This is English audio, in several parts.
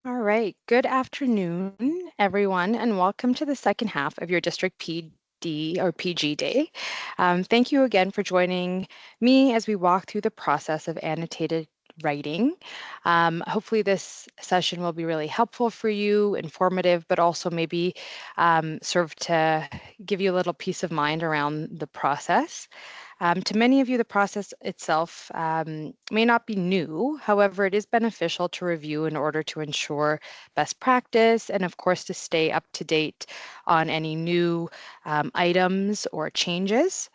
All right. Good afternoon, everyone, and welcome to the second half of your District PD or PG Day. Thank you again for joining me as we walk through the process of annotated writing. Hopefully, this session will be really helpful for you, informative, but also maybe serve to give you a little peace of mind around the process. To many of you, the process itself may not be new. However, it is beneficial to review in order to ensure best practice and, of course, to stay up to date on any new items or changes.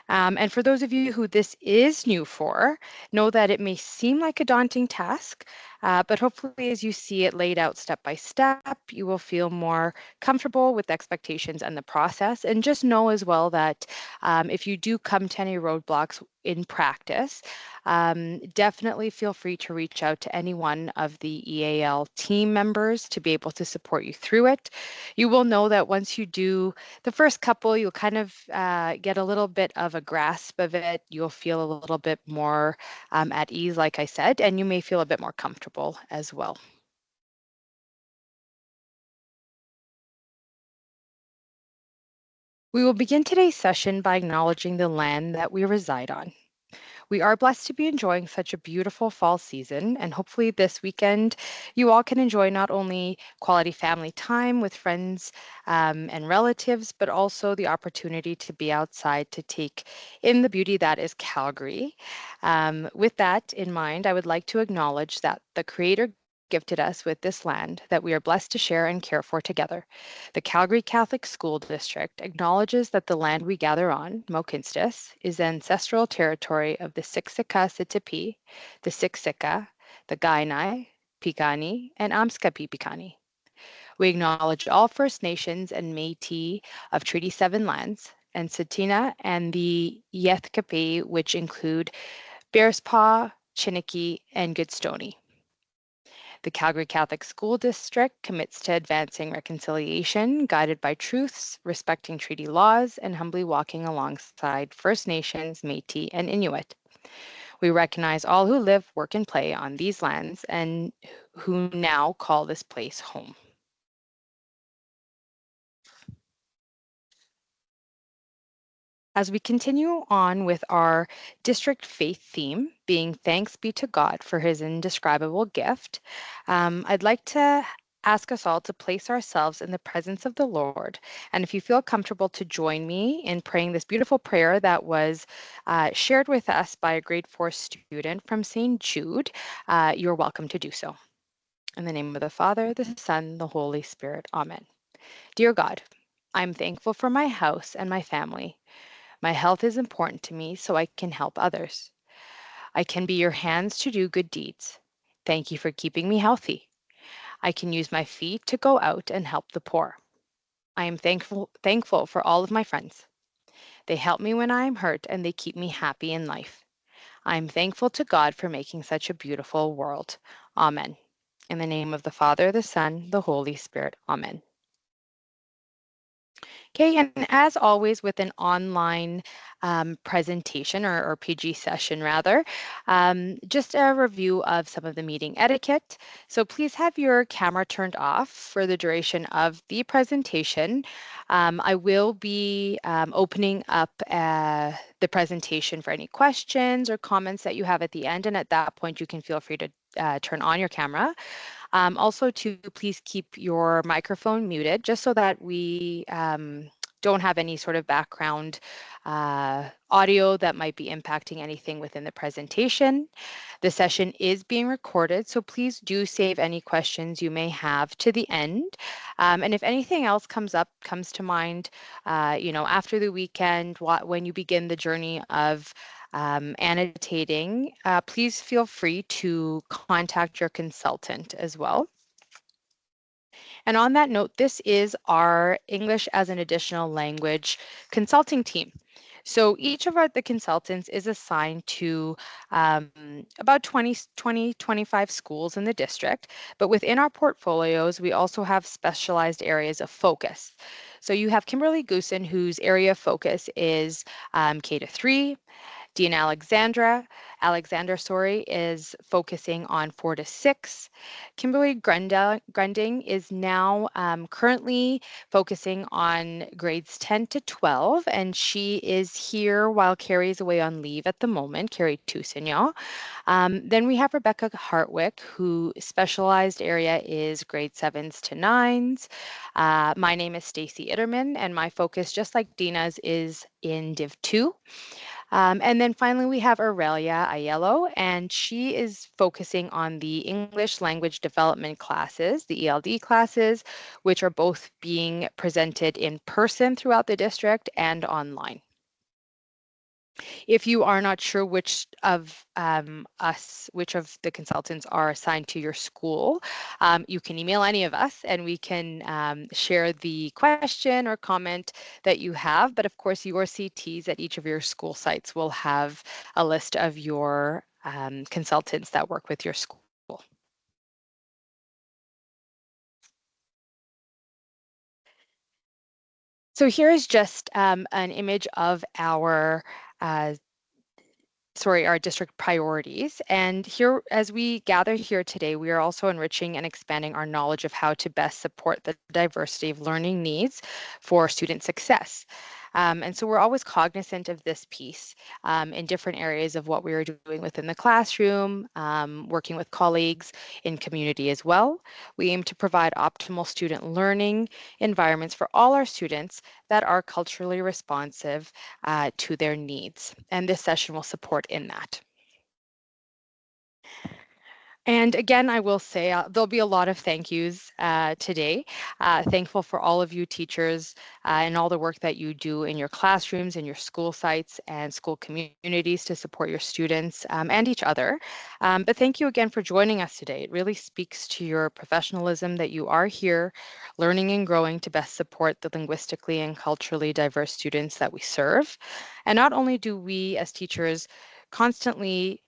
And for those of you who this is new for, know that it may seem like a daunting task, but hopefully, as you see it laid out step by step, you will feel more comfortable with the expectations and the process. And just know as well that if you do come to any roadblocks in practice, definitely feel free to reach out to any one of the EAL team members to be able to support you through it. You will know that once you do the first couple, you'll kind of get a little bit of a grasp of it. You'll feel a little bit more at ease, like I said, and you may feel a bit more comfortable as well. We will begin today's session by acknowledging the land that we reside on. We are blessed to be enjoying such a beautiful fall season, and hopefully, this weekend, you all can enjoy not only quality family time with friends and relatives, but also the opportunity to be outside to take in the beauty that is Calgary. With that in mind, I would like to acknowledge that the Creator gifted us with this land that we are blessed to share and care for together. The Calgary Catholic School District acknowledges that the land we gather on, Mohkinstsis, is the ancestral territory of the Siksika Sitipi, the Siksika, the Kainai, Piikani, and Amskapi Piikani. We acknowledge all First Nations and Métis of Treaty 7 lands, and Tsuut'ina and the Yethkapi, which include Bearspaw, Chiniki, and Goodstoney. The Calgary Catholic School District commits to advancing reconciliation, guided by truths, respecting treaty laws, and humbly walking alongside First Nations, Métis, and Inuit. We recognize all who live, work, and play on these lands and who now call this place home. As we continue on with our district faith theme, being thanks be to God for his indescribable gift, I'd like to ask us all to place ourselves in the presence of the Lord. And if you feel comfortable to join me in praying this beautiful prayer that was shared with us by a grade 4 student from St. Jude, you're welcome to do so. In the name of the Father, the Son, the Holy Spirit. Amen. Dear God, I'm thankful for my house and my family. My health is important to me so I can help others. I can be your hands to do good deeds. Thank you for keeping me healthy. I can use my feet to go out and help the poor. I am thankful for all of my friends. They help me when I am hurt and they keep me happy in life. I am thankful to God for making such a beautiful world. Amen. In the name of the Father, the Son, the Holy Spirit. Amen. Okay, and as always with an online presentation or PG session rather, just a review of some of the meeting etiquette. So please have your camera turned off for the duration of the presentation. I will be opening up the presentation for any questions or comments that you have at the end, and at that point you can feel free to turn on your camera. Also, to please keep your microphone muted just so that we don't have any sort of background audio that might be impacting anything within the presentation. The session is being recorded, so please do save any questions you may have to the end. And if anything else comes to mind, after the weekend, when you begin the journey of annotating, please feel free to contact your consultant as well. And on that note, this is our English as an additional language consulting team. So each of the consultants is assigned to about 25 schools in the district, but within our portfolios, we also have specialized areas of focus. So you have Kimberly Goosen, whose area of focus is K to 3. Dean Alexander, is focusing on 4 to 6. Kimberly Grunding is now currently focusing on grades 10 to 12, and she is here while Carrie is away on leave at the moment, Carrie Toussaint. Then we have Rebecca Hartwick, who specialized area is grade 7s to 9s. My name is Stacy Itterman, and my focus, just like Dina's, is in Div 2. And then finally, we have Aurelia Aiello, and she is focusing on the English language development classes, the ELD classes, which are both being presented in person throughout the district and online. If you are not sure which of which of the consultants are assigned to your school, you can email any of us and we can share the question or comment that you have. But of course, your CTs at each of your school sites will have a list of your consultants that work with your school. So here is just an image of our our district priorities. And here, as we gather here today, we are also enriching and expanding our knowledge of how to best support the diversity of learning needs for student success. And so we're always cognizant of this piece in different areas of what we are doing within the classroom, working with colleagues in community as well. We aim to provide optimal student learning environments for all our students that are culturally responsive to their needs. And this session will support in that. And again, I will say there'll be a lot of thank yous today. Thankful for all of you teachers and all the work that you do in your classrooms, in your school sites and school communities to support your students and each other. But thank you again for joining us today. It really speaks to your professionalism that you are here learning and growing to best support the linguistically and culturally diverse students that we serve. And not only do we as teachers constantly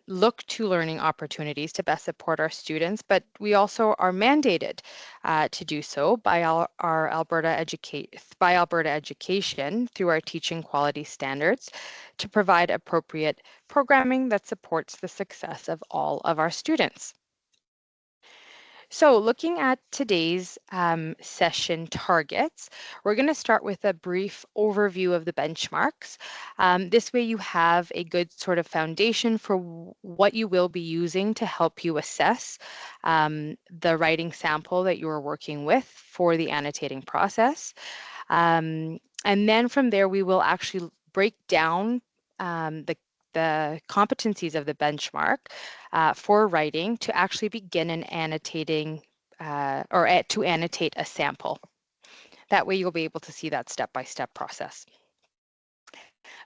look to learning opportunities to best support our students, but we also are mandated to do so by our by Alberta Education through our teaching quality standards to provide appropriate programming that supports the success of all of our students. So looking at today's session targets, we're going to start with a brief overview of the benchmarks. This way you have a good sort of foundation for what you will be using to help you assess the writing sample that you are working with for the annotating process. And then from there, we will actually break down the competencies of the benchmark for writing to actually begin an annotating to annotate a sample. That way you'll be able to see that step-by-step process.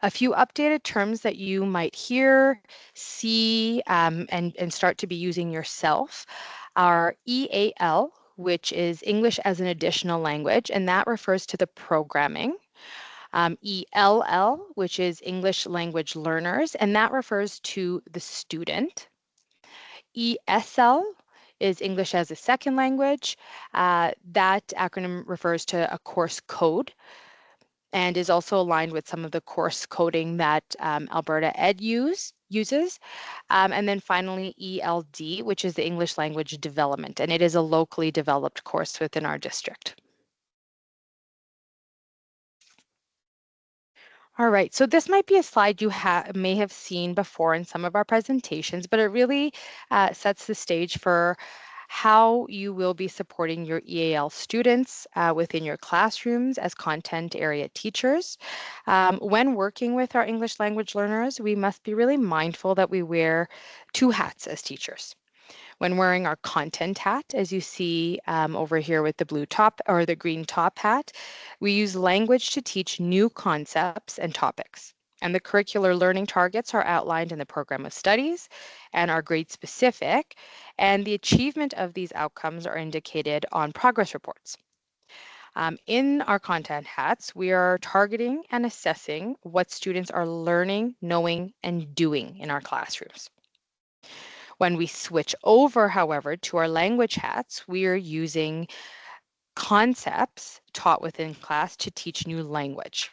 A few updated terms that you might hear, see, and start to be using yourself are EAL, which is English as an Additional Language, and that refers to the programming. ELL, which is English Language Learners, and that refers to the student. ESL is English as a Second Language. That acronym refers to a course code and is also aligned with some of the course coding that Alberta Ed uses. And then finally, ELD, which is the English Language Development, and it is a locally developed course within our district. All right, so this might be a slide you may have seen before in some of our presentations, but it really sets the stage for how you will be supporting your EAL students within your classrooms as content area teachers. When working with our English language learners, we must be really mindful that we wear two hats as teachers. When wearing our content hat, as you see over here with the blue top or the green top hat, we use language to teach new concepts and topics. And the curricular learning targets are outlined in the program of studies and are grade specific. And the achievement of these outcomes are indicated on progress reports. In our content hats, we are targeting and assessing what students are learning, knowing, and doing in our classrooms. When we switch over, however, to our language hats, we are using concepts taught within class to teach new language.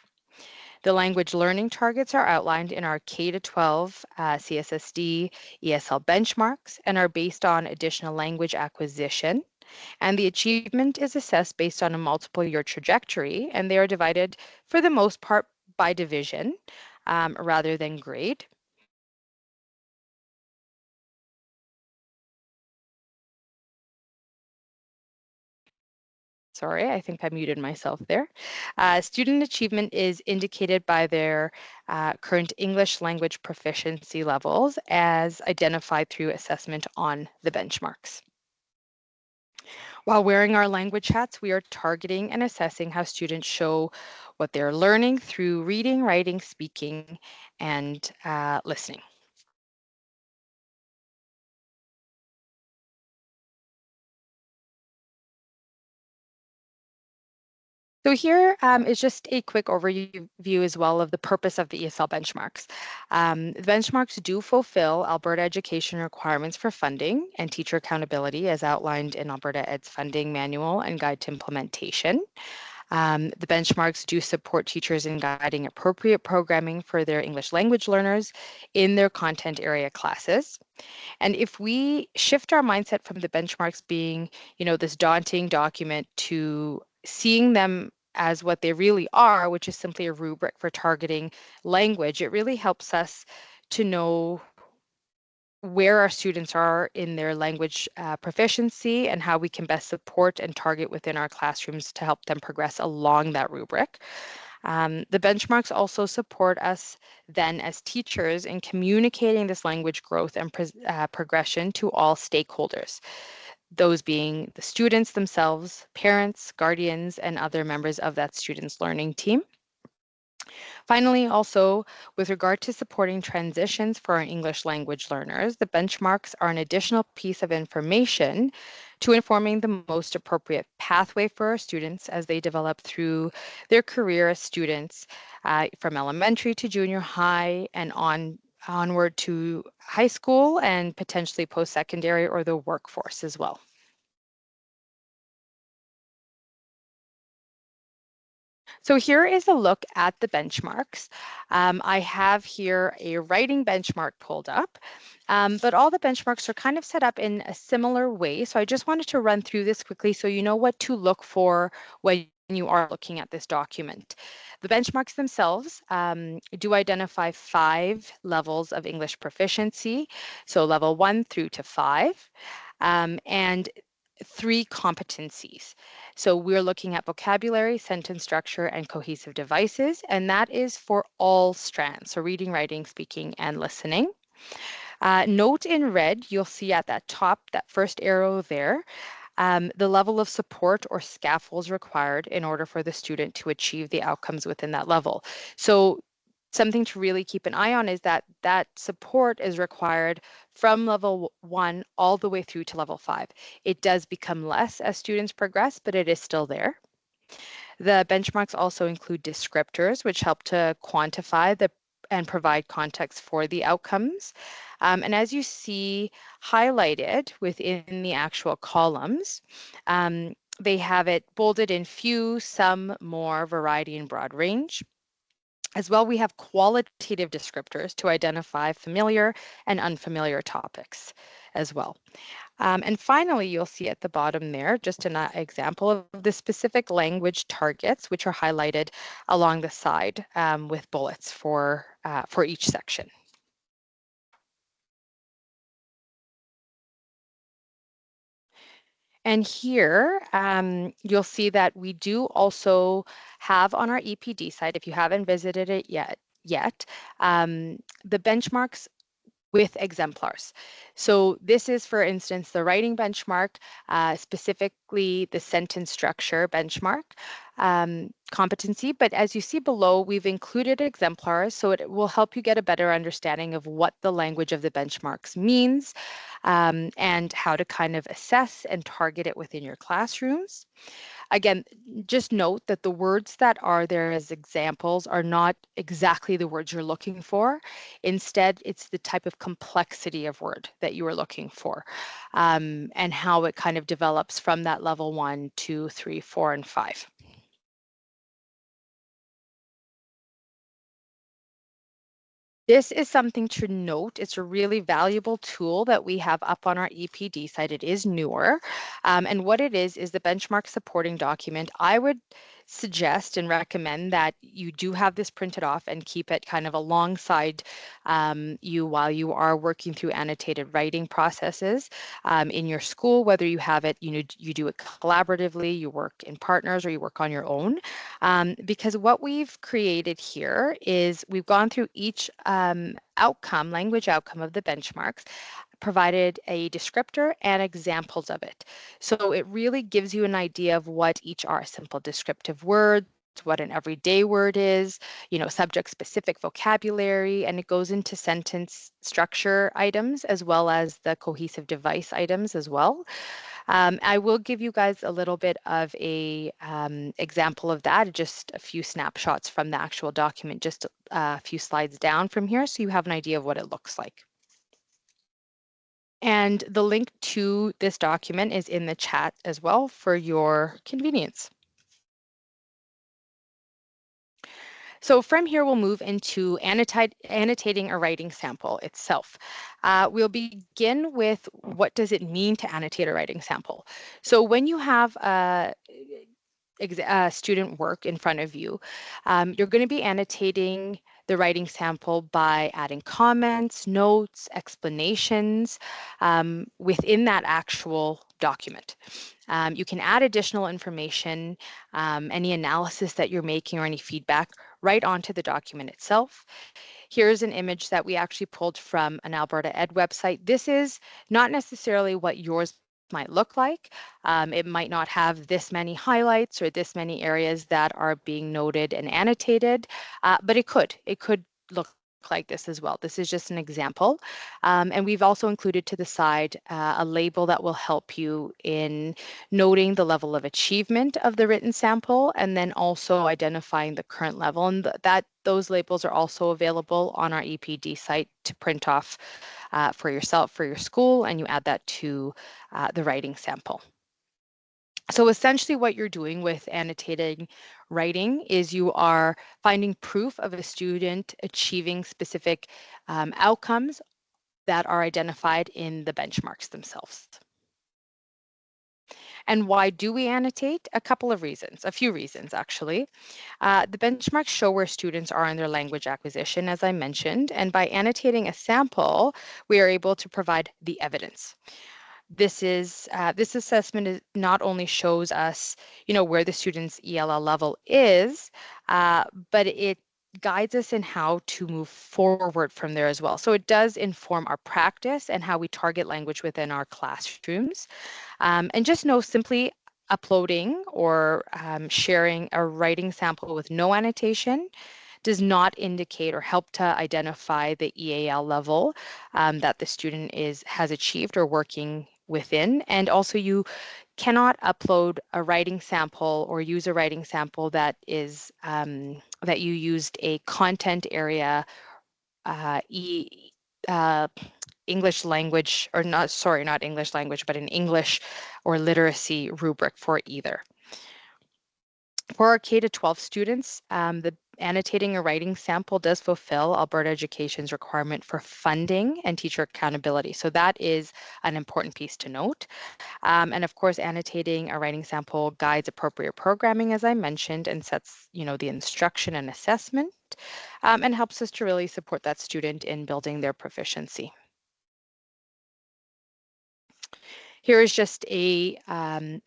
The language learning targets are outlined in our K-12 CSSD ESL benchmarks and are based on additional language acquisition. And the achievement is assessed based on a multiple year trajectory, and they are divided for the most part by division rather than grade. Sorry, I think I muted myself there. Student achievement is indicated by their current English language proficiency levels as identified through assessment on the benchmarks. While wearing our language hats, we are targeting and assessing how students show what they're learning through reading, writing, speaking, and listening. So here is just a quick overview as well of the purpose of the ESL benchmarks. The benchmarks do fulfill Alberta education requirements for funding and teacher accountability as outlined in Alberta Ed's funding manual and guide to implementation. The benchmarks do support teachers in guiding appropriate programming for their English language learners in their content area classes. And if we shift our mindset from the benchmarks being, this daunting document to seeing them as what they really are, which is simply a rubric for targeting language, it really helps us to know where our students are in their language proficiency and how we can best support and target within our classrooms to help them progress along that rubric. The benchmarks also support us then as teachers in communicating this language growth and progression to all stakeholders, those being the students themselves, parents, guardians, and other members of that student's learning team. Finally, also with regard to supporting transitions for our English language learners, the benchmarks are an additional piece of information to informing the most appropriate pathway for our students as they develop through their career as students from elementary to junior high and onward to high school and potentially post-secondary or the workforce as well. So here is a look at the benchmarks. I have here a writing benchmark pulled up, but all the benchmarks are kind of set up in a similar way. So I just wanted to run through this quickly so you know what to look for when you are looking at this document. The benchmarks themselves do identify 5 levels of English proficiency, so level 1 through to 5. And 3 competencies. So we're looking at vocabulary, sentence structure, and cohesive devices, and that is for all strands, so reading, writing, speaking, and listening. Note in red, you'll see at that top, that first arrow there, the level of support or scaffolds required in order for the student to achieve the outcomes within that level. So something to really keep an eye on is that that support is required from level 1 all the way through to level 5. It does become less as students progress, but it is still there. The benchmarks also include descriptors, which help to quantify and provide context for the outcomes. And as you see highlighted within the actual columns, they have it bolded in few, some, more, variety, and broad range. As well, we have qualitative descriptors to identify familiar and unfamiliar topics as well. And finally, you'll see at the bottom there just an example of the specific language targets, which are highlighted along the side with bullets for each section. And here you'll see that we do also have on our EPD site, if you haven't visited it yet, the benchmarks with exemplars. So this is, for instance, the writing benchmark, specifically the sentence structure benchmark competency. But as you see below, we've included exemplars, so it will help you get a better understanding of what the language of the benchmarks means and how to kind of assess and target it within your classrooms. Again, just note that the words that are there as examples are not exactly the words you're looking for. Instead, it's the type of complexity of word that you are looking for and how it kind of develops from that level 1, 2, 3, 4, and 5. This is something to note. It's a really valuable tool that we have up on our EPD site. It is newer. And what it is the benchmark supporting document. I would suggest and recommend that you do have this printed off and keep it kind of alongside you while you are working through annotated writing processes in your school, whether you have it, you do it collaboratively, you work in partners, or you work on your own. Because what we've created here is we've gone through each language outcome of the benchmarks, provided a descriptor and examples of it. So it really gives you an idea of what each are: simple descriptive words, what an everyday word is, subject specific vocabulary, and it goes into sentence structure items as well as the cohesive device items as well. I will give you guys a little bit of a example of that, just a few snapshots from the actual document, just a few slides down from here, so you have an idea of what it looks like. And the link to this document is in the chat as well for your convenience. So from here, we'll move into annotating a writing sample itself. We'll begin with what does it mean to annotate a writing sample. So when you have student work in front of you, you're going to be annotating the writing sample by adding comments, notes, explanations within that actual document. You can add additional information, any analysis that you're making or any feedback right onto the document itself. Here's an image that we actually pulled from an Alberta Ed website. This is not necessarily what yours might look like. It might not have this many highlights or this many areas that are being noted and annotated, but it could. It could look like this as well. This is just an example. And we've also included to the side a label that will help you in noting the level of achievement of the written sample, and then also identifying the current level. And those labels are also available on our EPD site to print off for yourself, for your school, and you add that to the writing sample. So essentially what you're doing with annotating writing is you are finding proof of a student achieving specific outcomes that are identified in the benchmarks themselves. And why do we annotate? A couple of reasons, a few reasons actually. The benchmarks show where students are in their language acquisition, as I mentioned, and by annotating a sample, we are able to provide the evidence. This assessment not only shows us, where the student's ELL level is, but it guides us in how to move forward from there as well. So it does inform our practice and how we target language within our classrooms. And just know, simply uploading or sharing a writing sample with no annotation does not indicate or help to identify the EAL level that the student has achieved or working within. And also you cannot upload a writing sample or use a writing sample that is that you used a content area uh, English language, or not English language, but an English or literacy rubric for either. For our K-12 students, the annotating a writing sample does fulfill Alberta Education's requirement for funding and teacher accountability. So that is an important piece to note. And of course, annotating a writing sample guides appropriate programming, as I mentioned, and sets, the instruction and assessment, and helps us to really support that student in building their proficiency. Here is just a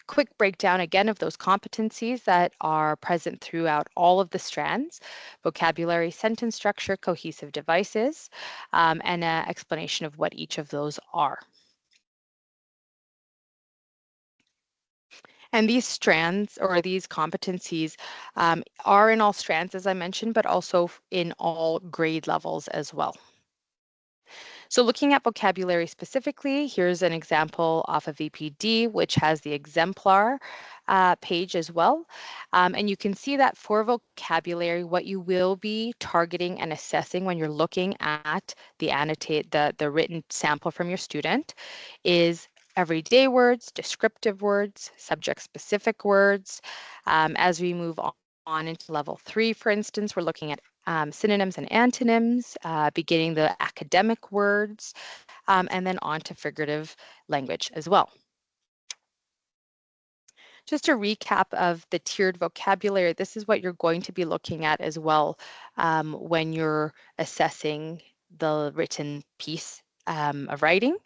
quick breakdown again of those competencies that are present throughout all of the strands: vocabulary, sentence structure, cohesive devices, and an explanation of what each of those are. And these strands, or these competencies, are in all strands, as I mentioned, but also in all grade levels as well. So looking at vocabulary specifically, here's an example off of VPD, which has the exemplar page as well. And you can see that for vocabulary, what you will be targeting and assessing when you're looking at the written sample from your student is everyday words, descriptive words, subject-specific words. As we move on into level 3, for instance, we're looking at synonyms and antonyms, beginning the academic words, and then on to figurative language as well. Just a recap of the tiered vocabulary, this is what you're going to be looking at as well when you're assessing the written piece of writing.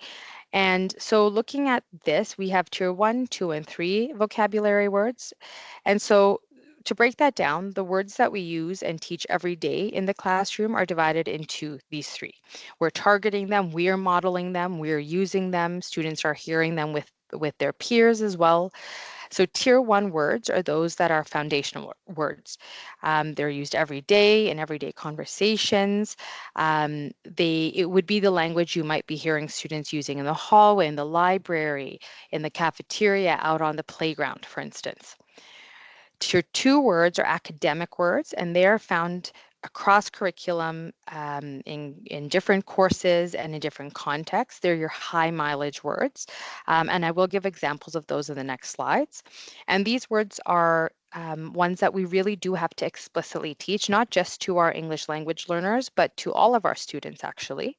And so looking at this, we have tier 1, 2, and 3 vocabulary words. And so to break that down, the words that we use and teach every day in the classroom are divided into these 3. We're targeting them, we're modeling them, we're using them, students are hearing them with their peers as well. So tier 1 words are those that are foundational words. They're used every day in everyday conversations. It would be the language you might be hearing students using in the hallway, in the library, in the cafeteria, out on the playground, for instance. Tier 2 words are academic words, and they are found across curriculum in different courses and in different contexts. They're your high mileage words, and I will give examples of those in the next slides. And these words are ones that we really do have to explicitly teach, not just to our English language learners, but to all of our students actually.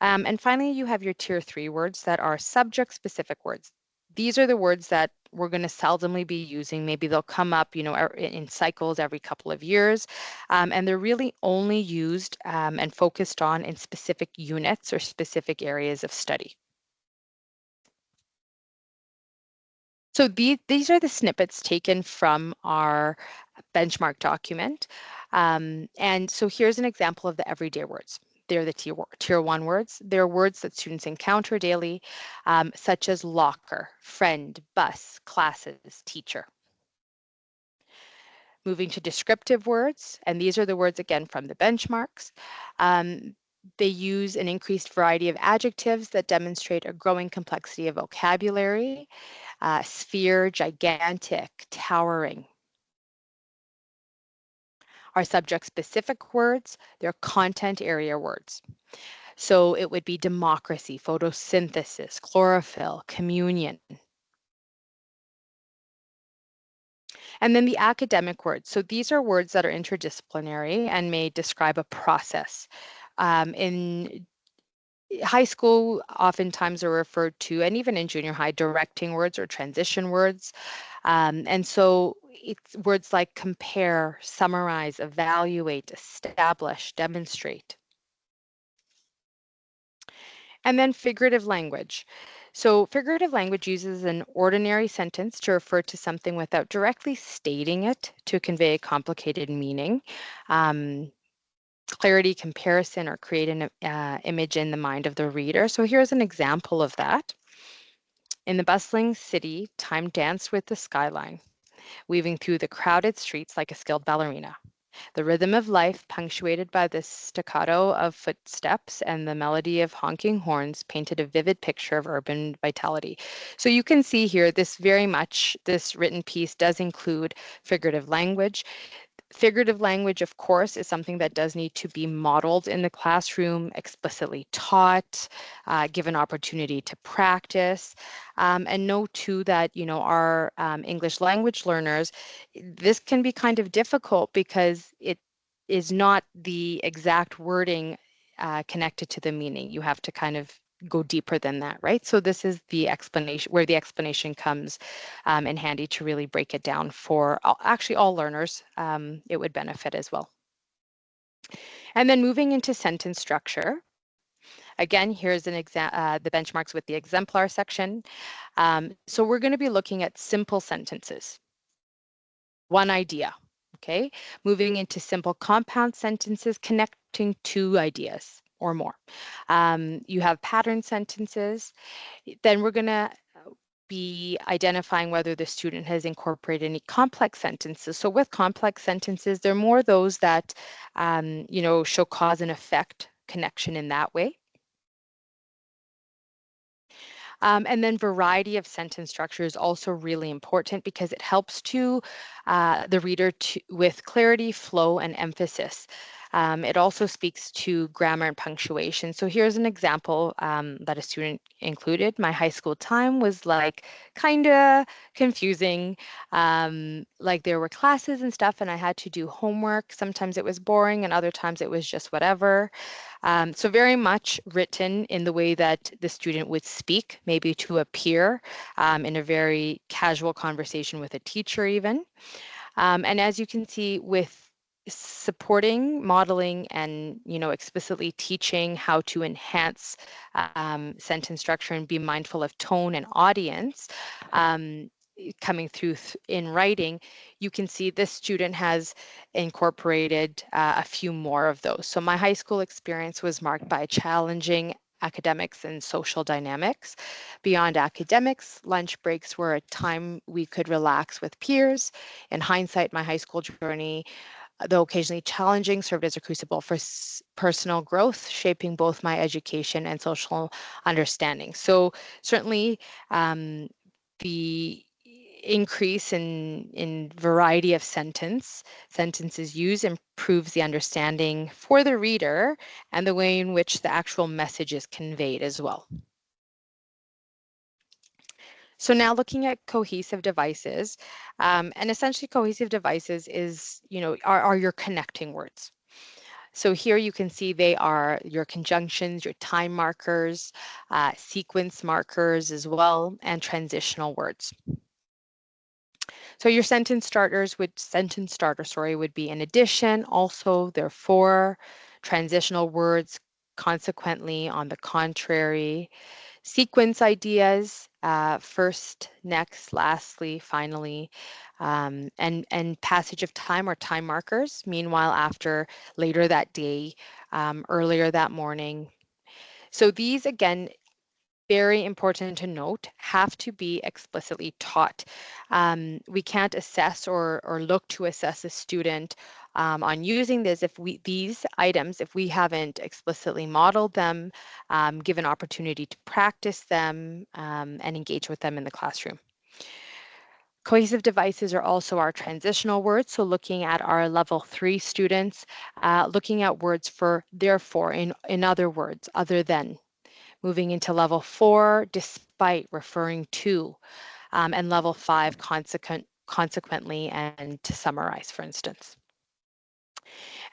And finally, you have your tier 3 words that are subject specific words. These are the words that we're going to seldomly be using. Maybe they'll come up, in cycles every couple of years. And they're really only used and focused on in specific units or specific areas of study. So these are the snippets taken from our benchmark document. And so here's an example of the everyday words. They're the tier 1 words. They're words that students encounter daily, such as locker, friend, bus, classes, teacher. Moving to descriptive words, and these are the words again from the benchmarks. They use an increased variety of adjectives that demonstrate a growing complexity of vocabulary, sphere, gigantic, towering. Our subject-specific words, they're content area words. So it would be democracy, photosynthesis, chlorophyll, communion. And then the academic words. So these are words that are interdisciplinary and may describe a process. In high school, oftentimes are referred to, and even in junior high, directing words or transition words. And so it's words like compare, summarize, evaluate, establish, demonstrate. And then figurative language. So figurative language uses an ordinary sentence to refer to something without directly stating it to convey a complicated meaning. Clarity, comparison, or create an image in the mind of the reader. So here's an example of that. In the bustling city, time danced with the skyline, weaving through the crowded streets like a skilled ballerina. The rhythm of life, punctuated by the staccato of footsteps and the melody of honking horns, painted a vivid picture of urban vitality. So you can see here, this written piece does include figurative language. Figurative language, of course, is something that does need to be modeled in the classroom, explicitly taught, given opportunity to practice. And know too that, our English language learners, this can be kind of difficult because it is not the exact wording connected to the meaning. You have to kind of go deeper than that, right? So this is the explanation, where the explanation comes in handy to really break it down for actually all learners. It would benefit as well. And then moving into sentence structure. Again, here's the benchmarks with the exemplar section. So we're going to be looking at simple sentences. One idea, okay? Moving into simple compound sentences connecting two ideas or more. You have pattern sentences. Then we're going to be identifying whether the student has incorporated any complex sentences. So with complex sentences, they're more those that, show cause and effect connection in that way. And then variety of sentence structure is also really important because it helps to the reader with clarity, flow, and emphasis. It also speaks to grammar and punctuation. So here's an example that a student included. My high school time was like kind of confusing. Like there were classes and stuff, and I had to do homework. Sometimes it was boring, and other times it was just whatever. So very much written in the way that the student would speak, maybe to a peer, in a very casual conversation with a teacher even. And as you can see, with supporting, modeling, and explicitly teaching how to enhance sentence structure and be mindful of tone and audience, coming through in writing, you can see this student has incorporated a few more of those. So my high school experience was marked by challenging academics and social dynamics. Beyond academics, lunch breaks were a time we could relax with peers. In hindsight, my high school journey, though occasionally challenging, served as a crucible for personal growth, shaping both my education and social understanding. So certainly the increase in variety of sentences used improves the understanding for the reader and the way in which the actual message is conveyed as well. So now looking at cohesive devices, and essentially cohesive devices is, are your connecting words. So here you can see they are your conjunctions, your time markers, sequence markers as well, and transitional words. So your sentence starter, sorry, would be in addition, also, therefore, transitional words, consequently, on the contrary, sequence ideas, first, next, lastly, finally, and passage of time or time markers, meanwhile, after, later that day, earlier that morning. So these, again, very important to note, have to be explicitly taught. We can't assess or look to assess a student on using these items, if we haven't explicitly modeled them, given opportunity to practice them, and engage with them in the classroom. Cohesive devices are also our transitional words. So looking at our level 3 students, looking at words for therefore, in other words, other than. Moving into level 4, despite, referring to, and level 5, consequently, and to summarize, for instance.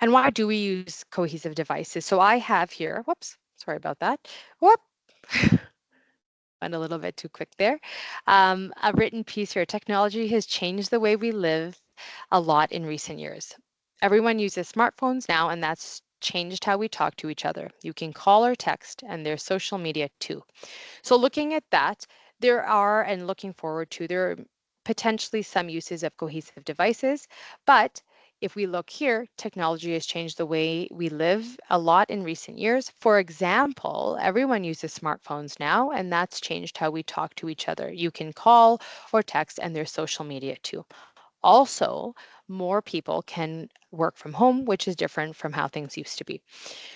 And why do we use cohesive devices? So I have here, whoops, sorry about that. Whoop. Went a little bit too quick there. A written piece here. Technology has changed the way we live a lot in recent years. Everyone uses smartphones now, and that's changed how we talk to each other. You can call or text, and there's social media too. So looking at that, and looking forward to, there are potentially some uses of cohesive devices, but if we look here, technology has changed the way we live a lot in recent years. For example, everyone uses smartphones now, and that's changed how we talk to each other. You can call or text, and there's social media too. Also, more people can work from home, which is different from how things used to be.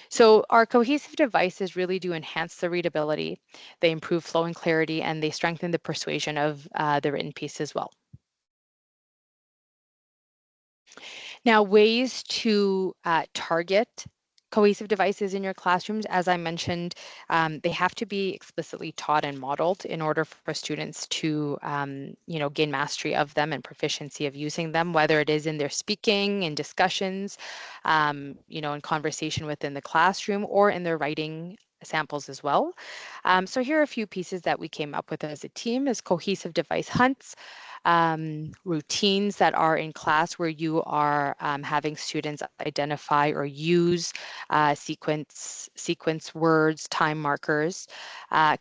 So our cohesive devices really do enhance the readability, they improve flow and clarity, and they strengthen the persuasion of the written piece as well. Now, ways to target cohesive devices in your classrooms, as I mentioned, they have to be explicitly taught and modeled in order for students to, gain mastery of them and proficiency of using them, whether it is in their speaking, in discussions, in conversation within the classroom, or in their writing samples as well. So here are a few pieces that we came up with as a team: is cohesive device hunts, routines that are in class where you are having students identify or use sequence words, time markers,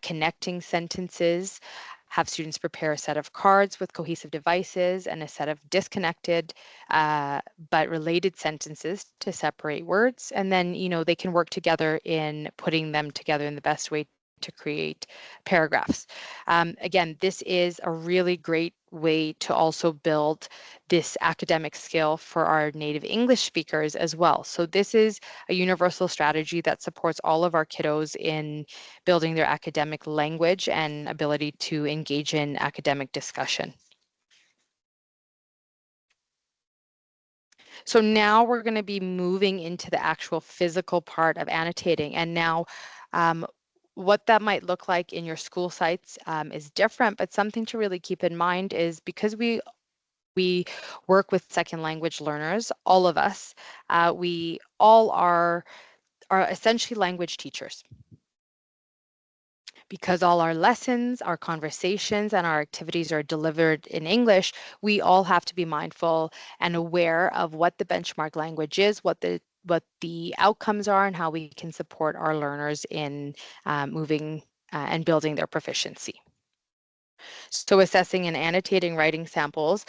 connecting sentences, have students prepare a set of cards with cohesive devices and a set of disconnected but related sentences to separate words. And then, they can work together in putting them together in the best way to create paragraphs. Again, this is a really great way to also build this academic skill for our native English speakers as well. So this is a universal strategy that supports all of our kiddos in building their academic language and ability to engage in academic discussion. So now we're going to be moving into the actual physical part of annotating. And now what that might look like in your school sites is different, but something to really keep in mind is because we work with second language learners, all of us, we all are essentially language teachers because all our lessons, our conversations, and our activities are delivered in English. We all have to be mindful and aware of what the benchmark language is, what the outcomes are, and how we can support our learners in moving and building their proficiency. So assessing and annotating writing samples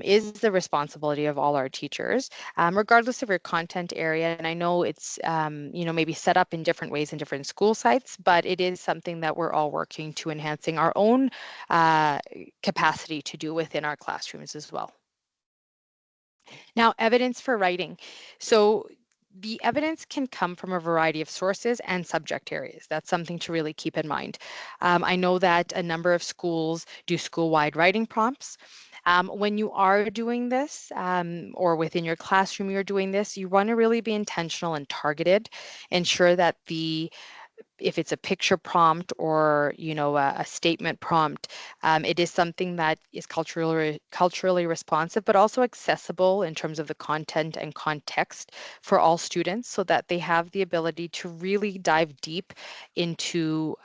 is the responsibility of all our teachers, regardless of your content area. And I know it's, maybe set up in different ways in different school sites, but it is something that we're all working to enhancing our own capacity to do within our classrooms as well. Now, evidence for writing. So the evidence can come from a variety of sources and subject areas. That's something to really keep in mind. I know that a number of schools do school-wide writing prompts. When you are doing this, or within your classroom you're doing this, you want to really be intentional and targeted. Ensure that if it's a picture prompt or a statement prompt, it is something that is culturally responsive, but also accessible in terms of the content and context for all students, so that they have the ability to really dive deep into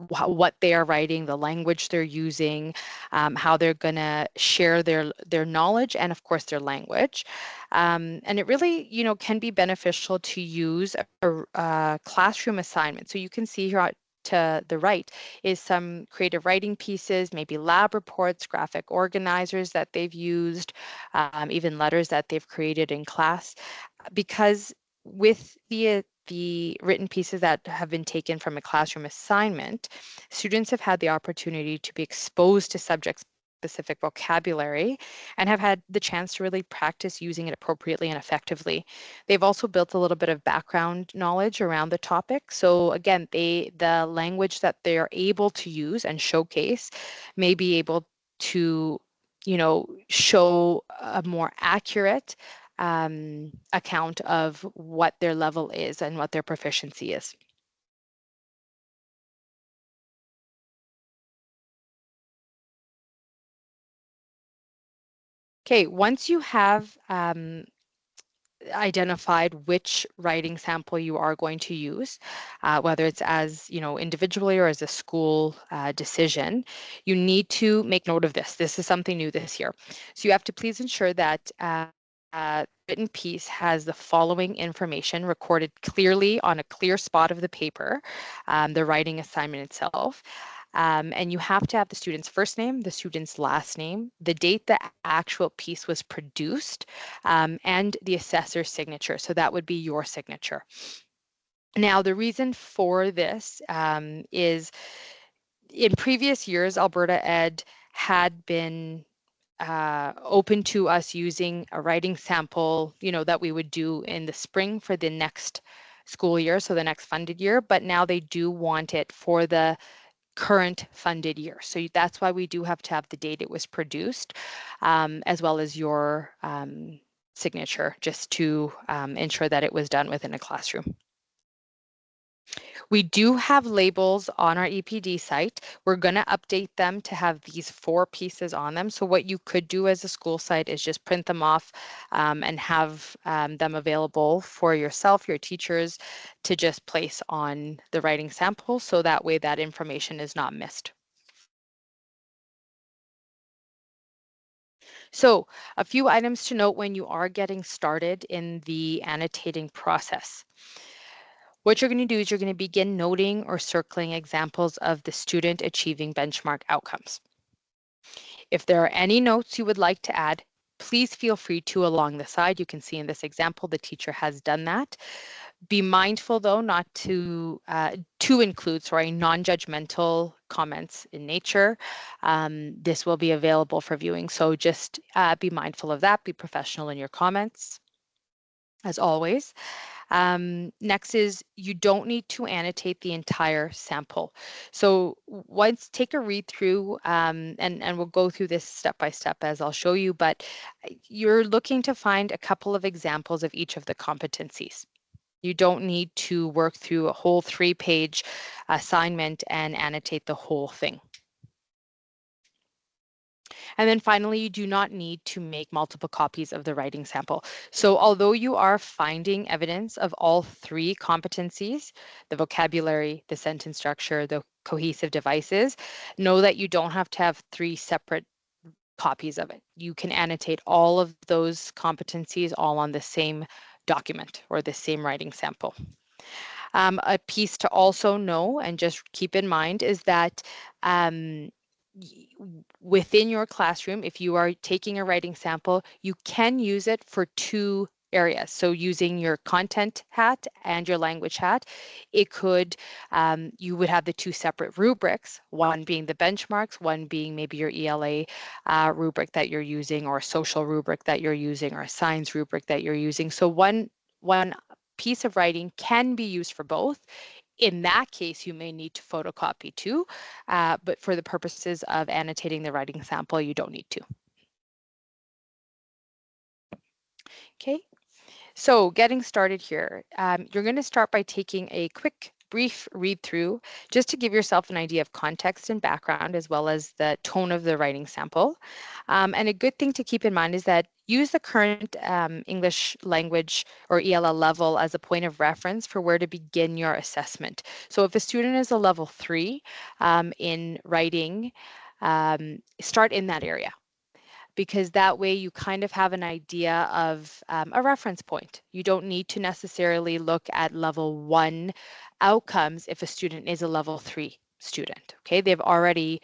what they are writing, the language they're using, how they're going to share their knowledge, and of course their language. And it really, can be beneficial to use a classroom assignment. So you can see here to the right is some creative writing pieces, maybe lab reports, graphic organizers that they've used, even letters that they've created in class. Because with the written pieces that have been taken from a classroom assignment, students have had the opportunity to be exposed to subject specific vocabulary and have had the chance to really practice using it appropriately and effectively. They've also built a little bit of background knowledge around the topic. So again, the language that they're able to use and showcase may be able to, show a more accurate account of what their level is and what their proficiency is. Okay, once you have identified which writing sample you are going to use, whether it's as individually or as a school decision, you need to make note of this. This is something new this year. So you have to please ensure that written piece has the following information recorded clearly on a clear spot of the paper, the writing assignment itself. And you have to have the student's first name, the student's last name, the date the actual piece was produced, and the assessor's signature. So that would be your signature. Now, the reason for this is in previous years, Alberta Ed had been open to us using a writing sample, that we would do in the spring for the next school year, so the next funded year, but now they do want it for the current funded year. So that's why we do have to have the date it was produced, as well as your signature, just to ensure that it was done within a classroom. We do have labels on our EPD site. We're going to update them to have these 4 pieces on them. So what you could do as a school site is just print them off and have them available for yourself, your teachers, to just place on the writing sample. So that way that information is not missed. So a few items to note when you are getting started in the annotating process. What you're going to do is you're going to begin noting or circling examples of the student achieving benchmark outcomes. If there are any notes you would like to add, please feel free to along the side. You can see in this example, the teacher has done that. Be mindful though not to include, non-judgmental comments in nature. This will be available for viewing. So just be mindful of that. Be professional in your comments, as always. Next is you don't need to annotate the entire sample. So once take a read through, and we'll go through this step by step as I'll show you, but you're looking to find a couple of examples of each of the competencies. You don't need to work through a whole 3-page assignment and annotate the whole thing. And then finally, you do not need to make multiple copies of the writing sample. So although you are finding evidence of all 3 competencies, the vocabulary, the sentence structure, the cohesive devices, know that you don't have to have 3 separate copies of it. You can annotate all of those competencies all on the same document or the same writing sample. A piece to also know and just keep in mind is that within your classroom, if you are taking a writing sample, you can use it for 2 areas. So using your content hat and your language hat, it could, you would have the 2 separate rubrics, one being the benchmarks, one being maybe your ELA rubric that you're using, or a social rubric that you're using, or a science rubric that you're using. So one piece of writing can be used for both. In that case, you may need to photocopy too, but for the purposes of annotating the writing sample, you don't need to. Okay, so getting started here, you're going to start by taking a quick brief read through just to give yourself an idea of context and background as well as the tone of the writing sample. And a good thing to keep in mind is that use the current English language or ELL level as a point of reference for where to begin your assessment. So if a student is a level 3 in writing, start in that area, because that way you kind of have an idea of a reference point. You don't need to necessarily look at level 1 outcomes if a student is a level 3 student. Okay, they've already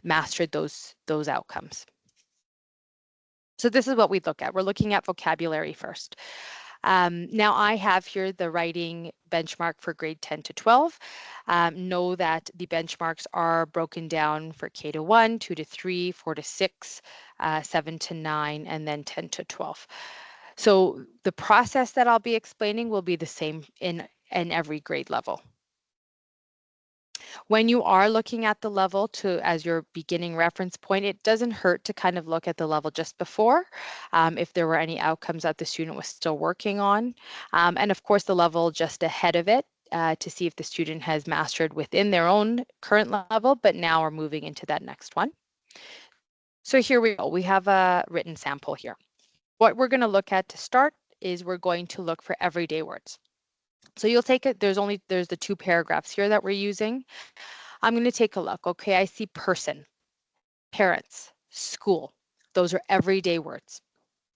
mastered those outcomes. So this is what we look at. We're looking at vocabulary first. Now I have here the writing benchmark for grade 10 to 12. Know that the benchmarks are broken down for K to 1, 2 to 3, 4 to 6, 7 to 9, and then 10 to 12. So the process that I'll be explaining will be the same in every grade level. When you are looking at the level as your beginning reference point, it doesn't hurt to kind of look at the level just before, if there were any outcomes that the student was still working on. And of course, the level just ahead of it to see if the student has mastered within their own current level, but now are moving into that next one. So here we go. We have a written sample here. What we're going to look at to start is we're going to look for everyday words. So you'll take it, there's the 2 paragraphs here that we're using. I'm going to take a look. Okay, I see person, parents, school. Those are everyday words.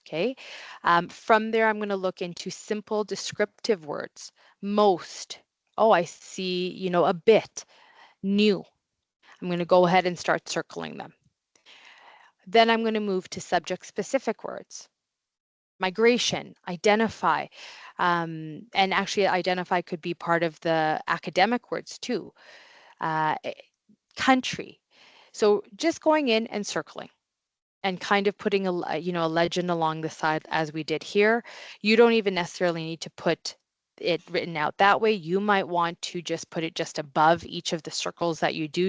Okay, from there, I'm going to look into simple descriptive words. Most. Oh, I see, a bit, new. I'm going to go ahead and start circling them. Then I'm going to move to subject specific words. Migration, identify, and actually identify could be part of the academic words too. Country. So just going in and circling and kind of putting a legend along the side as we did here. You don't even necessarily need to put it written out that way. You might want to just put it just above each of the circles that you do,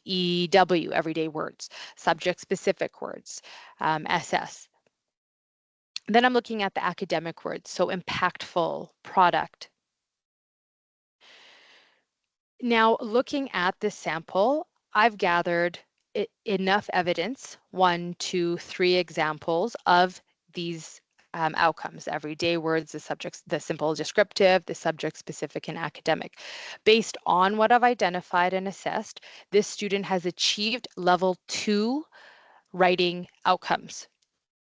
EW, everyday words, subject specific words, SS. Then I'm looking at the academic words, so impactful, product. Now, looking at this sample, I've gathered enough evidence, 1, 2, 3 examples of these outcomes, everyday words, the subjects, the simple descriptive, the subject specific, and academic. Based on what I've identified and assessed, this student has achieved level 2 writing outcomes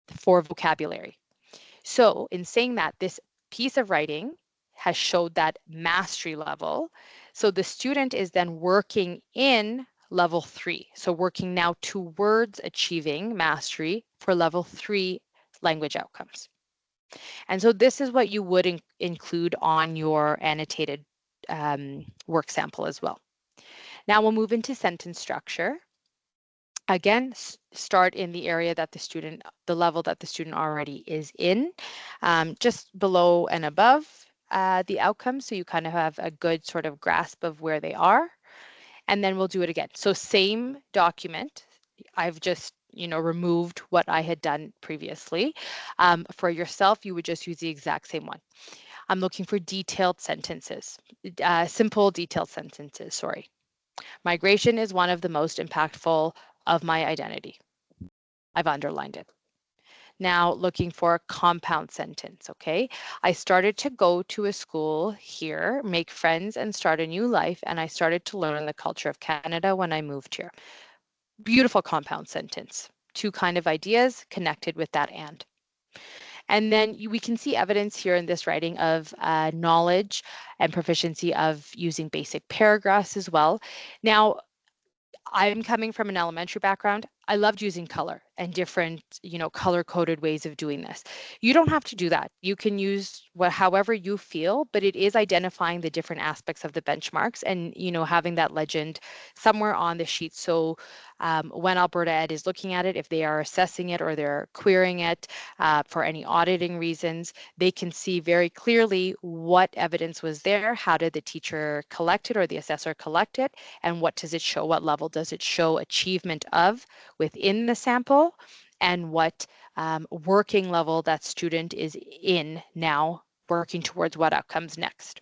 for vocabulary. So in saying that, this piece of writing has showed that mastery level. So the student is then working in level 3. So working now towards achieving mastery for level 3 language outcomes. And so this is what you would include on your annotated work sample as well. Now we'll move into sentence structure. Again, start in the area that the level that the student already is in, just below and above the outcome. So you kind of have a good sort of grasp of where they are. And then we'll do it again. So same document. I've just, removed what I had done previously. For yourself, you would just use the exact same one. I'm looking for detailed sentences, simple detailed sentences, sorry. Migration is one of the most impactful of my identity. I've underlined it. Now looking for a compound sentence, okay? I started to go to a school here, make friends and start a new life, and I started to learn the culture of Canada when I moved here. Beautiful compound sentence. Two kind of ideas connected with that and. And then we can see evidence here in this writing of knowledge and proficiency of using basic paragraphs as well. Now, I'm coming from an elementary background. I loved using color and different, color coded ways of doing this. You don't have to do that. You can use however you feel, but it is identifying the different aspects of the benchmarks and, having that legend somewhere on the sheet. So when Alberta Ed is looking at it, if they are assessing it or they're querying it for any auditing reasons, they can see very clearly what evidence was there, how did the teacher collect it or the assessor collect it, and what does it show, what level does it show achievement of within the sample, and what working level that student is in now, working towards what outcomes next.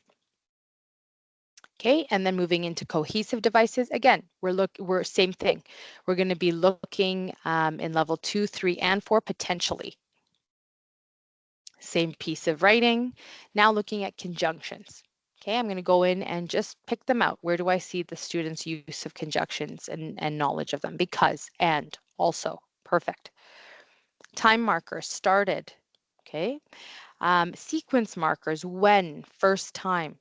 Okay, and then moving into cohesive devices, again, we're same thing. We're going to be looking in level 2, 3, and 4 potentially. Same piece of writing. Now looking at conjunctions. Okay, I'm going to go in and just pick them out. Where do I see the students' use of conjunctions and knowledge of them? Because, and, also, perfect. Time markers, started. Okay, sequence markers, when, first time.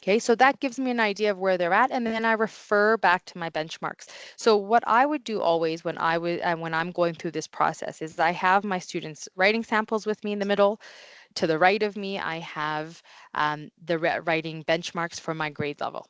Okay, so that gives me an idea of where they're at, and then I refer back to my benchmarks. So what I would do always when I'm going through this process is I have my students' writing samples with me in the middle. To the right of me, I have the writing benchmarks for my grade level.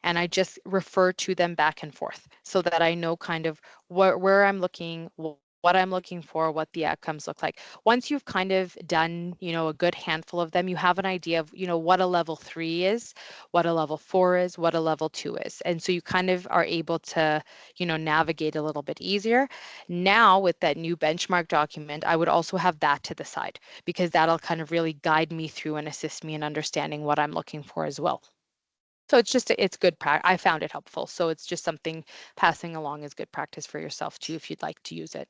And I just refer to them back and forth so that I know kind of where I'm looking, what I'm looking for, what the outcomes look like. Once you've kind of done, a good handful of them, you have an idea of, what a level 3 is, what a level 4 is, what a level 2 is. And so you kind of are able to, navigate a little bit easier. Now with that new benchmark document, I would also have that to the side because that'll kind of really guide me through and assist me in understanding what I'm looking for as well. So it's good practice. I found it helpful. So it's just something passing along as good practice for yourself too, if you'd like to use it.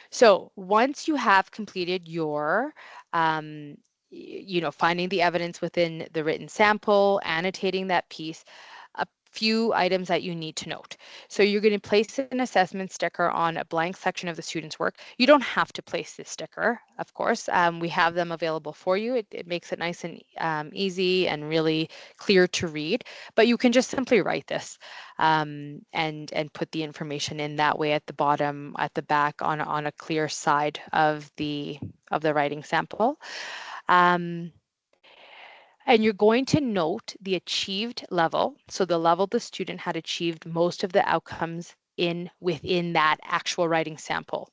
So once you have completed your, finding the evidence within the written sample, annotating that piece, a few items that you need to note. So you're going to place an assessment sticker on a blank section of the student's work. You don't have to place this sticker, of course. We have them available for you. It makes it nice and easy and really clear to read, but you can just simply write this and put the information in that way at the bottom, at the back on a clear side of the writing sample. And you're going to note the achieved level. So the level the student had achieved most of the outcomes within that actual writing sample.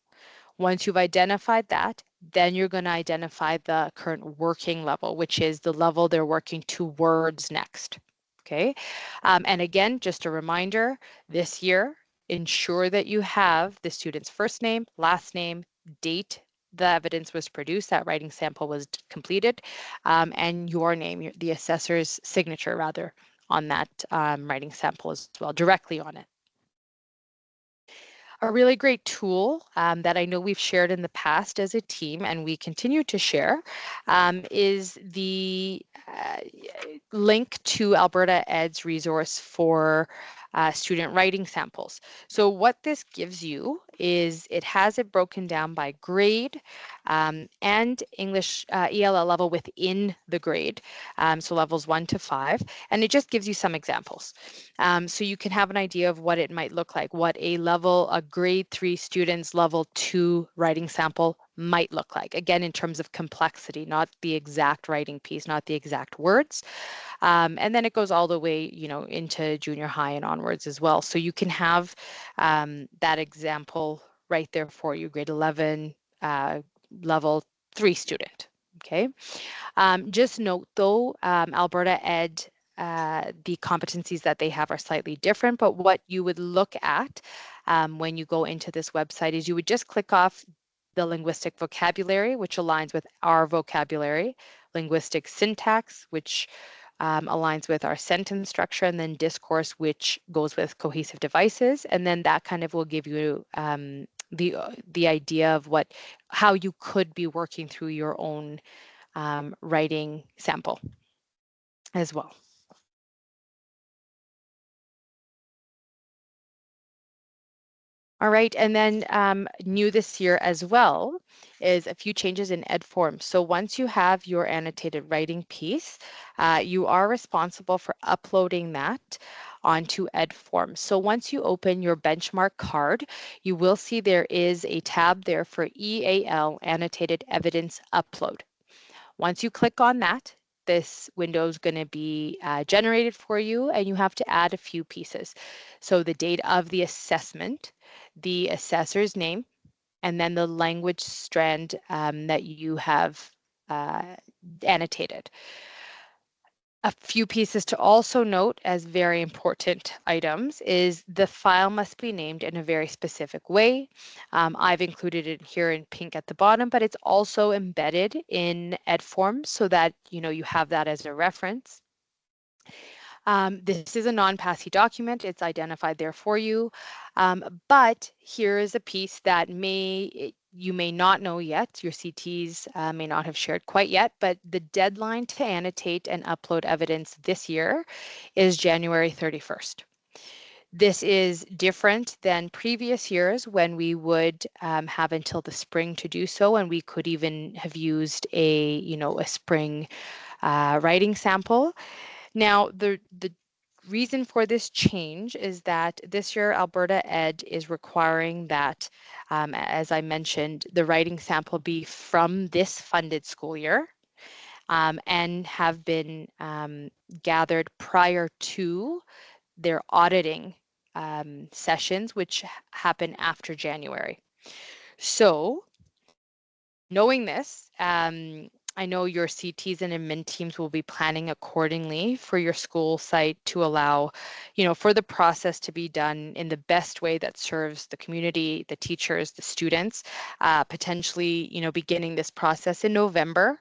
Once you've identified that, then you're going to identify the current working level, which is the level they're working towards next. Okay. And again, just a reminder, this year, ensure that you have the student's first name, last name, date the evidence was produced, that writing sample was completed, and your name, the assessor's signature rather, on that writing sample as well, directly on it. A really great tool that I know we've shared in the past as a team and we continue to share is the link to Alberta Ed's resource for student writing samples. So what this gives you is it has it broken down by grade and English ELL level within the grade, so levels 1 to 5, and it just gives you some examples. So you can have an idea of what it might look like, what a grade 3 student's level 2 writing sample might look like. Again, in terms of complexity, not the exact writing piece, not the exact words. And then it goes all the way, into junior high and onwards as well. So you can have that example right there for you, grade 11, level 3 student. Okay. Just note though, Alberta Ed, the competencies that they have are slightly different, but what you would look at when you go into this website is you would just click off the linguistic vocabulary, which aligns with our vocabulary, linguistic syntax, which aligns with our sentence structure, and then discourse, which goes with cohesive devices. And then that kind of will give you the idea of how you could be working through your own writing sample as well. All right, and then new this year as well is a few changes in ed form. So once you have your annotated writing piece, you are responsible for uploading that onto ed form. So once you open your benchmark card, you will see there is a tab there for EAL, Annotated Evidence Upload. Once you click on that, this window is going to be generated for you, and you have to add a few pieces. So the date of the assessment, the assessor's name, and then the language strand that you have annotated. A few pieces to also note as very important items is the file must be named in a very specific way. I've included it here in pink at the bottom, but it's also embedded in EdForm so that you have that as a reference. This is a non-passy document. It's identified there for you. But here is a piece that you may not know yet. Your CTs may not have shared quite yet, but the deadline to annotate and upload evidence this year is January 31st. This is different than previous years when we would have until the spring to do so, and we could even have used a spring writing sample. Now, the reason for this change is that this year Alberta Ed is requiring that, as I mentioned, the writing sample be from this funded school year and have been gathered prior to their auditing sessions, which happen after January. So knowing this, I know your CTs and admin teams will be planning accordingly for your school site to allow, for the process to be done in the best way that serves the community, the teachers, the students, potentially, beginning this process in November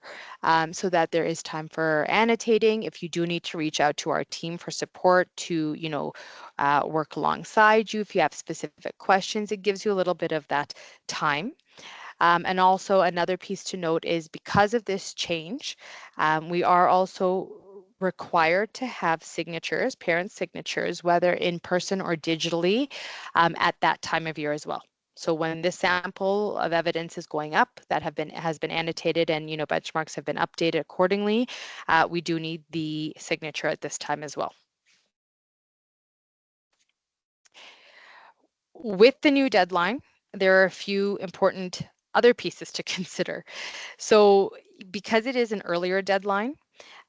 so that there is time for annotating. If you do need to reach out to our team for support to, work alongside you, if you have specific questions, it gives you a little bit of that time. And also another piece to note is because of this change, we are also required to have signatures, parent signatures, whether in person or digitally at that time of year as well. So when this sample of evidence is going up that has been annotated and benchmarks have been updated accordingly, we do need the signature at this time as well. With the new deadline, there are a few important other pieces to consider. So because it is an earlier deadline,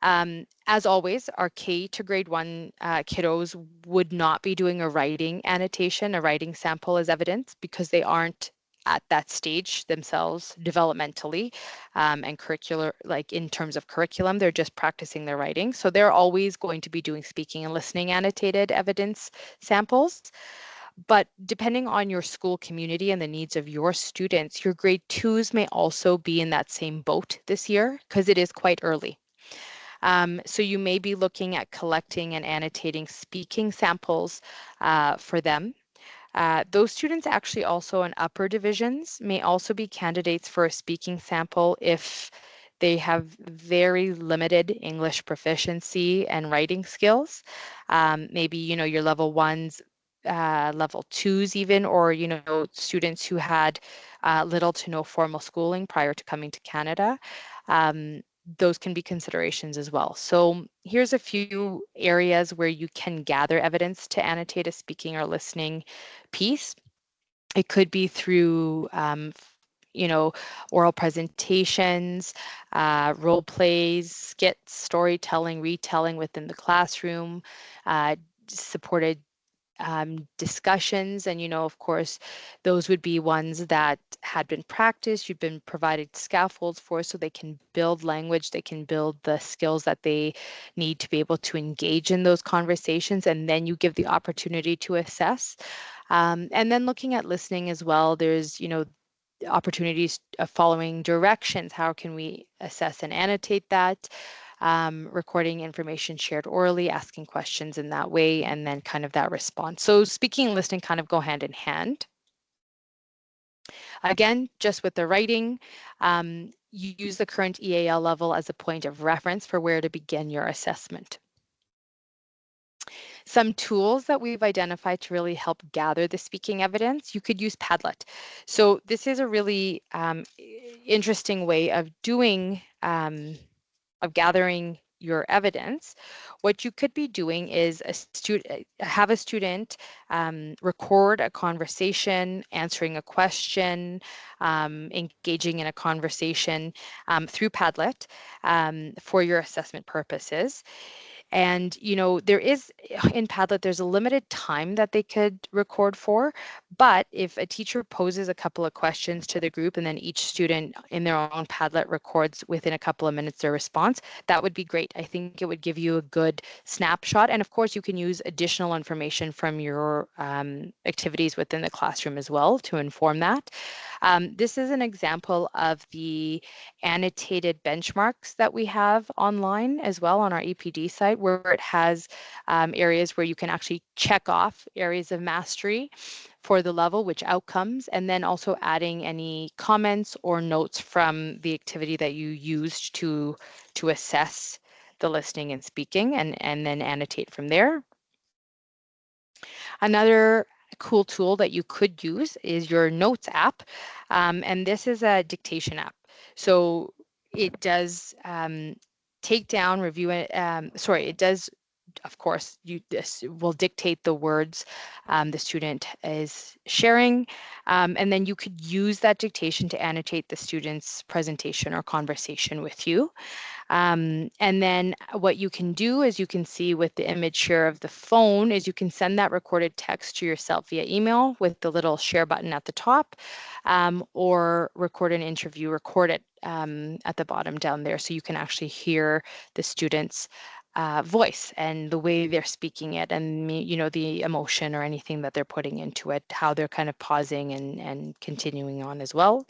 as always, our K to grade 1 kiddos would not be doing a writing annotation, a writing sample as evidence because they aren't at that stage themselves developmentally and curricular, like in terms of curriculum, they're just practicing their writing. So they're always going to be doing speaking and listening annotated evidence samples. But depending on your school community and the needs of your students, your grade 2s may also be in that same boat this year because it is quite early. So you may be looking at collecting and annotating speaking samples for them. Those students actually also in upper divisions may also be candidates for a speaking sample if they have very limited English proficiency and writing skills. Maybe, your level 1s, level 2s even, or, students who had little to no formal schooling prior to coming to Canada. Those can be considerations as well. So here's a few areas where you can gather evidence to annotate a speaking or listening piece. It could be through, oral presentations, role plays, skits, storytelling, retelling within the classroom, supported discussions. And, of course, those would be ones that had been practiced, you've been provided scaffolds for, so they can build language, they can build the skills that they need to be able to engage in those conversations. And then you give the opportunity to assess. And then looking at listening as well, there's, opportunities of following directions. How can we assess and annotate that? Recording information shared orally, asking questions in that way, and then kind of that response. So speaking and listening kind of go hand in hand. Again, just with the writing, you use the current EAL level as a point of reference for where to begin your assessment. Some tools that we've identified to really help gather the speaking evidence, you could use Padlet. So this is a really interesting way of doing, of gathering your evidence. What you could be doing is have a student record a conversation, answering a question, engaging in a conversation through Padlet for your assessment purposes. And, there is in Padlet, there's a limited time that they could record for. But if a teacher poses a couple of questions to the group and then each student in their own Padlet records within a couple of minutes their response, that would be great. I think it would give you a good snapshot. And of course, you can use additional information from your activities within the classroom as well to inform that. This is an example of the annotated benchmarks that we have online as well on our EPD site, where it has areas where you can actually check off areas of mastery for the level, which outcomes, and then also adding any comments or notes from the activity that you used to assess the listening and speaking, and then annotate from there. Another cool tool that you could use is your Notes app, and this is a dictation app. So it does take down, review it. It does, of course, this will dictate the words the student is sharing, and then you could use that dictation to annotate the student's presentation or conversation with you. And then what you can do, as you can see with the image share of the phone, is you can send that recorded text to yourself via email with the little share button at the top, or record an interview, record it at the bottom down there, so you can actually hear the student's voice and the way they're speaking it, and the emotion or anything that they're putting into it, how they're kind of pausing and continuing on as well.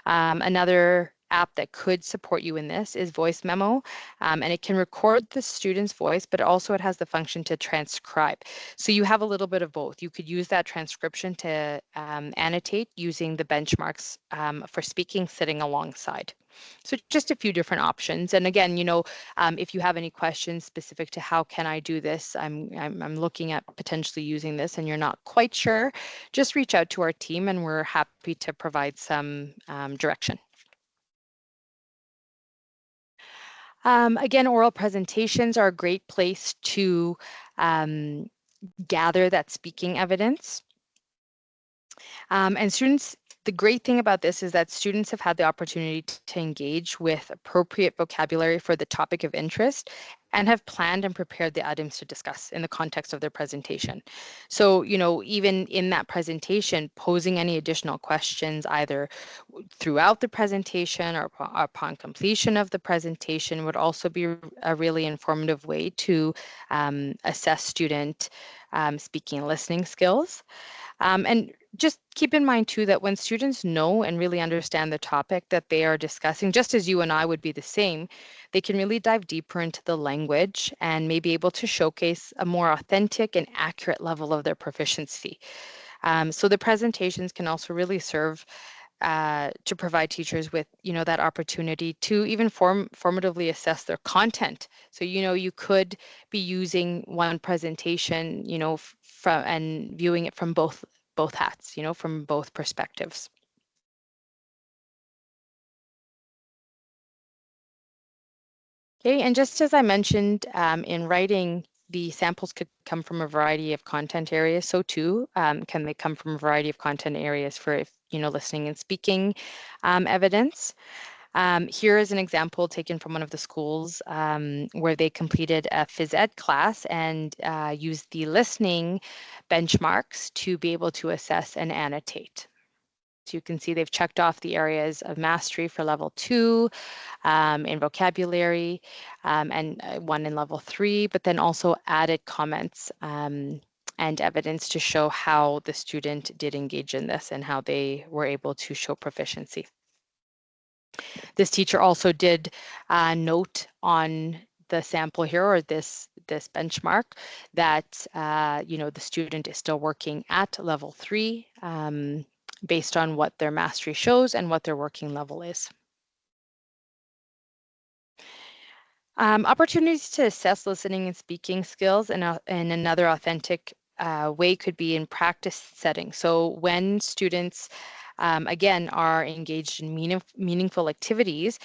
Another app that could support you in this is Voice Memo, and it can record the student's voice, but also it has the function to transcribe. So you have a little bit of both. You could use that transcription to annotate using the benchmarks for speaking sitting alongside. So just a few different options. And again, if you have any questions specific to how can I do this, I'm looking at potentially using this and you're not quite sure, just reach out to our team and we're happy to provide some direction. Again, oral presentations are a great place to gather that speaking evidence. And students, the great thing about this is that students have had the opportunity to engage with appropriate vocabulary for the topic of interest and have planned and prepared the items to discuss in the context of their presentation. So, even in that presentation, posing any additional questions either throughout the presentation or upon completion of the presentation would also be a really informative way to assess student speaking and listening skills. And just keep in mind too that when students know and really understand the topic that they are discussing, just as you and I would be the same, they can really dive deeper into the language and may be able to showcase a more authentic and accurate level of their proficiency. So the presentations can also really serve to provide teachers with, that opportunity to even formatively assess their content. So, you could be using one presentation, from and viewing it from both hats, from both perspectives. Okay, and just as I mentioned, in writing, the samples could come from a variety of content areas. So too, can they come from a variety of content areas for if listening and speaking evidence. Here is an example taken from one of the schools where they completed a phys ed class and used the listening benchmarks to be able to assess and annotate. So you can see they've checked off the areas of mastery for level 2 in vocabulary and one in level 3, but then also added comments and evidence to show how the student did engage in this and how they were able to show proficiency. This teacher also did note on the sample here, or this benchmark, that the student is still working at level 3 based on what their mastery shows and what their working level is. Opportunities to assess listening and speaking skills in another authentic way could be in practice settings. So when students, again, are engaged in meaningful activities,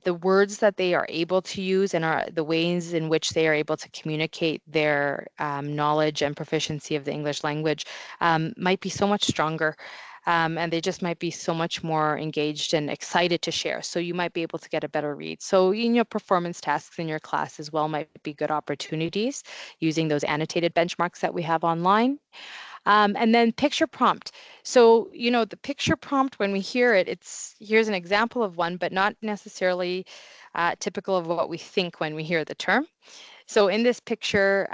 the words that they are able to use and the ways in which they are able to communicate their knowledge and proficiency of the English language might be so much stronger. And they just might be so much more engaged and excited to share. So you might be able to get a better read. So in your performance tasks in your class as well might be good opportunities using those annotated benchmarks that we have online. And then picture prompt. So, the picture prompt, when we hear it, here's an example of one, but not necessarily typical of what we think when we hear the term. So in this picture,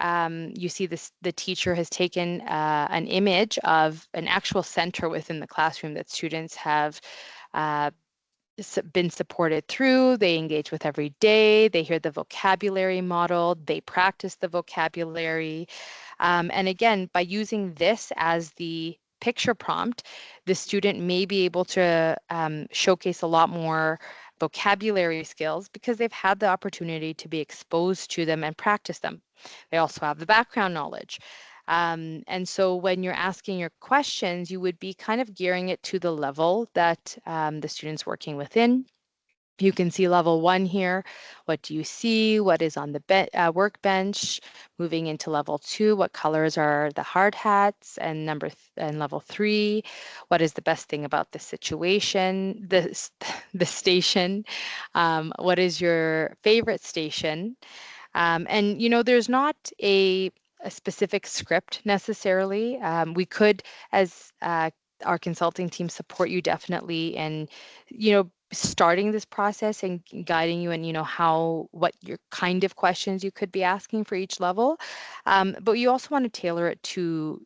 you see the teacher has taken an image of an actual center within the classroom that students have been supported through. They engage with every day. They hear the vocabulary modeled. They practice the vocabulary. And again, by using this as the picture prompt, the student may be able to showcase a lot more vocabulary skills because they've had the opportunity to be exposed to them and practice them. They also have the background knowledge. And so when you're asking your questions, you would be kind of gearing it to the level that the student's working within. You can see level 1 here. What do you see? What is on the workbench? Moving into level 2, what colors are the hard hats? And level 3, what is the best thing about the situation, the station? What is your favorite station? And there's not a specific script necessarily. We could, as our consulting team, support you definitely in, starting this process and guiding you in, what your kind of questions you could be asking for each level. But you also want to tailor it to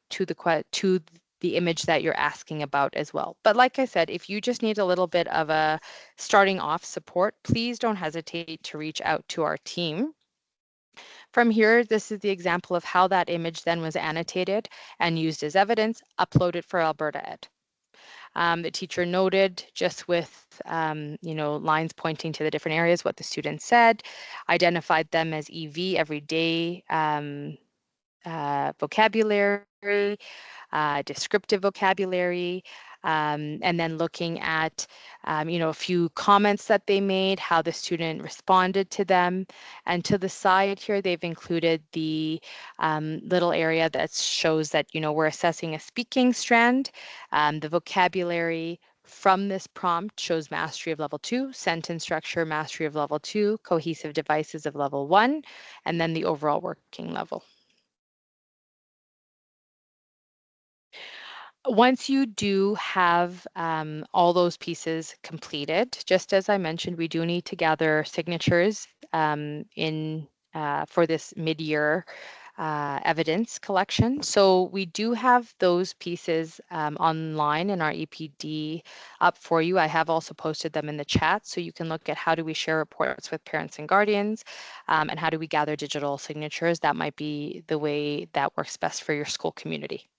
the image that you're asking about as well. But like I said, if you just need a little bit of a starting off support, please don't hesitate to reach out to our team. From here, this is the example of how that image then was annotated and used as evidence, uploaded for Alberta Ed. The teacher noted just with, lines pointing to the different areas, what the students said, identified them as EV, everyday vocabulary, descriptive vocabulary, and then looking at, a few comments that they made, how the student responded to them. And to the side here, they've included the little area that shows that, we're assessing a speaking strand. The vocabulary from this prompt shows mastery of level 2, sentence structure, mastery of level 2, cohesive devices of level 1, and then the overall working level. Once you do have all those pieces completed, just as I mentioned, we do need to gather signatures for this mid-year evidence collection. So we do have those pieces online in our EPD up for you. I have also posted them in the chat, so you can look at how do we share reports with parents and guardians, and how do we gather digital signatures. That might be the way that works best for your school community.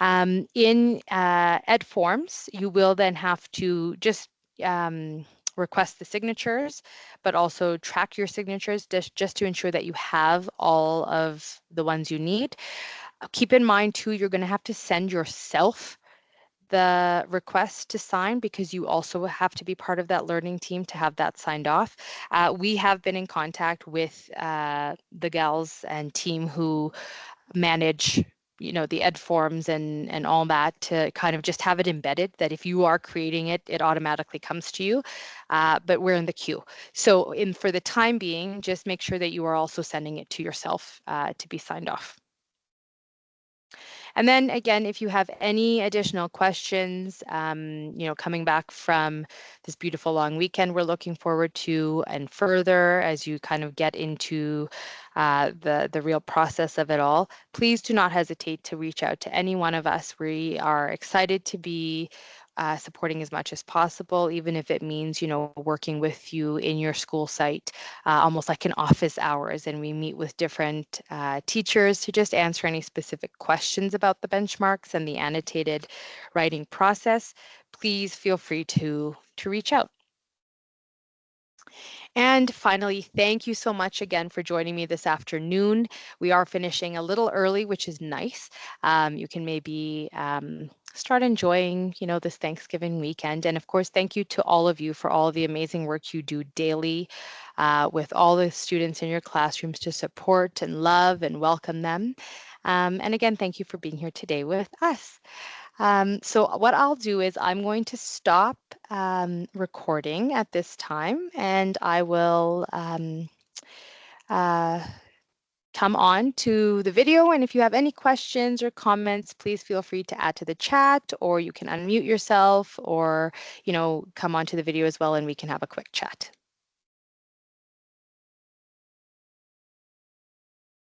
In Ed Forms, you will then have to just request the signatures, but also track your signatures just to ensure that you have all of the ones you need. Keep in mind too, you're going to have to send yourself the request to sign because you also have to be part of that learning team to have that signed off. We have been in contact with the gals and team who manage the ed forms and all that, to kind of just have it embedded that if you are creating it, it automatically comes to you. But we're in the queue. So for the time being, just make sure that you are also sending it to yourself to be signed off. And then again, if you have any additional questions, coming back from this beautiful long weekend we're looking forward to, and further as you kind of get into the real process of it all, please do not hesitate to reach out to any one of us. We are excited to be supporting as much as possible, even if it means, working with you in your school site, almost like an office hours. And we meet with different teachers to just answer any specific questions about the benchmarks and the annotated writing process. Please feel free to reach out. And finally, thank you so much again for joining me this afternoon. We are finishing a little early, which is nice. You can maybe start enjoying, this Thanksgiving weekend. And of course, thank you to all of you for all the amazing work you do daily with all the students in your classrooms to support and love and welcome them. And again, thank you for being here today with us. So what I'll do is I'm going to stop recording at this time, and I will uh, come on to the video. And if you have any questions or comments, please feel free to add to the chat, or you can unmute yourself, or come onto the video as well, and we can have a quick chat.